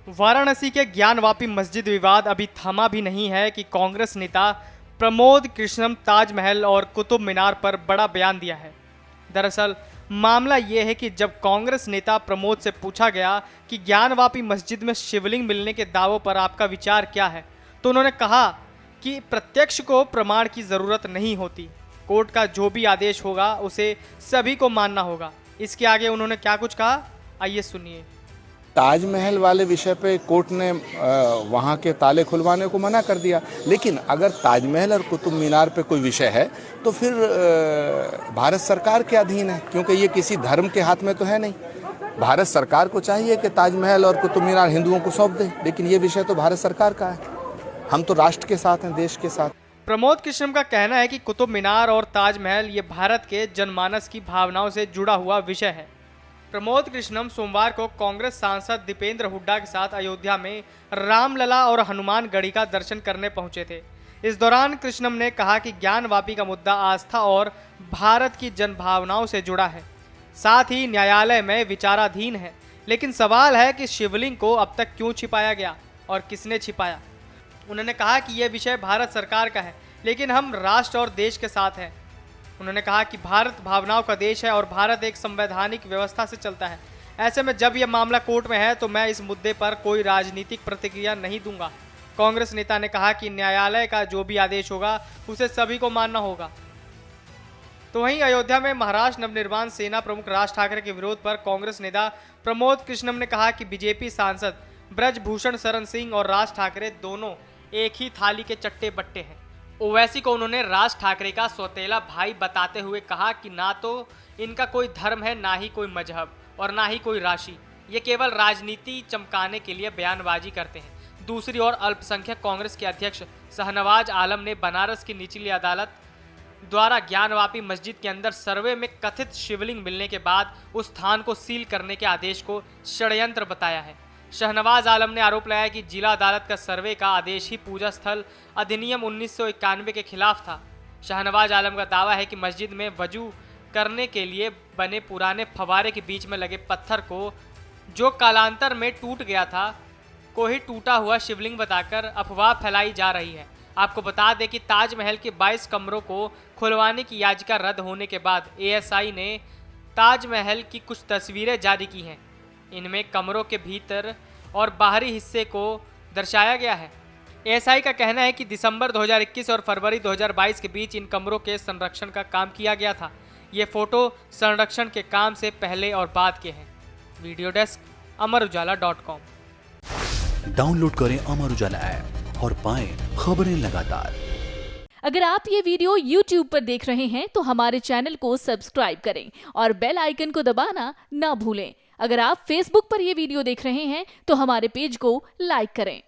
वाराणसी के ज्ञानवापी मस्जिद विवाद अभी थमा भी नहीं है कि कांग्रेस नेता प्रमोद कृष्णम ताजमहल और कुतुब मीनार पर बड़ा बयान दिया है। दरअसल मामला ये है कि जब कांग्रेस नेता प्रमोद से पूछा गया कि ज्ञानवापी मस्जिद में शिवलिंग मिलने के दावों पर आपका विचार क्या है, तो उन्होंने कहा कि प्रत्यक्ष को प्रमाण की ज़रूरत नहीं होती, कोर्ट का जो भी आदेश होगा उसे सभी को मानना होगा। इसके आगे उन्होंने क्या कुछ कहा, आइए सुनिए। ताजमहल वाले विषय पे कोर्ट ने वहाँ के ताले खुलवाने को मना कर दिया, लेकिन अगर ताजमहल और कुतुब मीनार पे कोई विषय है तो फिर भारत सरकार के अधीन है, क्योंकि ये किसी धर्म के हाथ में तो है नहीं। भारत सरकार को चाहिए कि ताजमहल और कुतुब मीनार हिंदुओं को सौंप दे, लेकिन ये विषय तो भारत सरकार का है। हम तो राष्ट्र के साथ हैं, देश के साथ। प्रमोद कृष्णम का कहना है कि कुतुब मीनार और ताजमहल ये भारत के जनमानस की भावनाओं से जुड़ा हुआ विषय है। प्रमोद कृष्णम सोमवार को कांग्रेस सांसद दीपेंद्र हुड्डा के साथ अयोध्या में रामलला और हनुमानगढ़ी का दर्शन करने पहुंचे थे। इस दौरान कृष्णम ने कहा कि ज्ञानवापी का मुद्दा आस्था और भारत की जनभावनाओं से जुड़ा है, साथ ही न्यायालय में विचाराधीन है, लेकिन सवाल है कि शिवलिंग को अब तक क्यों छिपाया गया और किसने छिपाया। उन्होंने कहा कि यह विषय भारत सरकार का है, लेकिन हम राष्ट्र और देश के साथ हैं। उन्होंने कहा कि भारत भावनाओं का देश है और भारत एक संवैधानिक व्यवस्था से चलता है। ऐसे में जब यह मामला कोर्ट में है तो मैं इस मुद्दे पर कोई राजनीतिक प्रतिक्रिया नहीं दूंगा। कांग्रेस नेता ने कहा कि न्यायालय का जो भी आदेश होगा उसे सभी को मानना होगा। तो वहीं अयोध्या में महाराष्ट्र नवनिर्माण सेना प्रमुख राज ठाकरे के विरोध पर कांग्रेस नेता प्रमोद कृष्णम ने कहा कि बीजेपी सांसद ब्रजभूषण शरण सिंह और राज ठाकरे दोनों एक ही थाली के चट्टे बट्टे हैं। ओवैसी को उन्होंने राज ठाकरे का सौतेला भाई बताते हुए कहा कि ना तो इनका कोई धर्म है, ना ही कोई मजहब और ना ही कोई राशि, ये केवल राजनीति चमकाने के लिए बयानबाजी करते हैं। दूसरी ओर अल्पसंख्यक कांग्रेस के अध्यक्ष शाहनवाज आलम ने बनारस की निचली अदालत द्वारा ज्ञानवापी मस्जिद के अंदर सर्वे में कथित शिवलिंग मिलने के बाद उस स्थान को सील करने के आदेश को षड्यंत्र बताया है। शाहनवाज आलम ने आरोप लगाया कि जिला अदालत का सर्वे का आदेश ही पूजा स्थल अधिनियम 1991 के खिलाफ था। शाहनवाज आलम का दावा है कि मस्जिद में वजू करने के लिए बने पुराने फव्वारे के बीच में लगे पत्थर को, जो कालांतर में टूट गया था, को ही टूटा हुआ शिवलिंग बताकर अफवाह फैलाई जा रही है। आपको बता दें कि ताजमहल के 22 कमरों को खुलवाने की याचिका रद्द होने के बाद एएसआई ने ताजमहल की कुछ तस्वीरें जारी की हैं। इनमें कमरों के भीतर और बाहरी हिस्से को दर्शाया गया है। एएसआई का कहना है कि दिसंबर 2021 और फरवरी 2022 के बीच इन कमरों के संरक्षण का काम किया गया था। ये फोटो संरक्षण के काम से पहले और बाद के हैं। Video desk अमरउजाला.com। डाउनलोड करें अमर उजाला ऐप और पाएं खबरें लगातार। अगर आप ये वीडियो YouTube पर देख रहे हैं तो हमारे चैनल को सब्सक्राइब करें और बेल आइकन को दबाना ना भूलें। अगर आप Facebook पर यह वीडियो देख रहे हैं तो हमारे पेज को लाइक करें।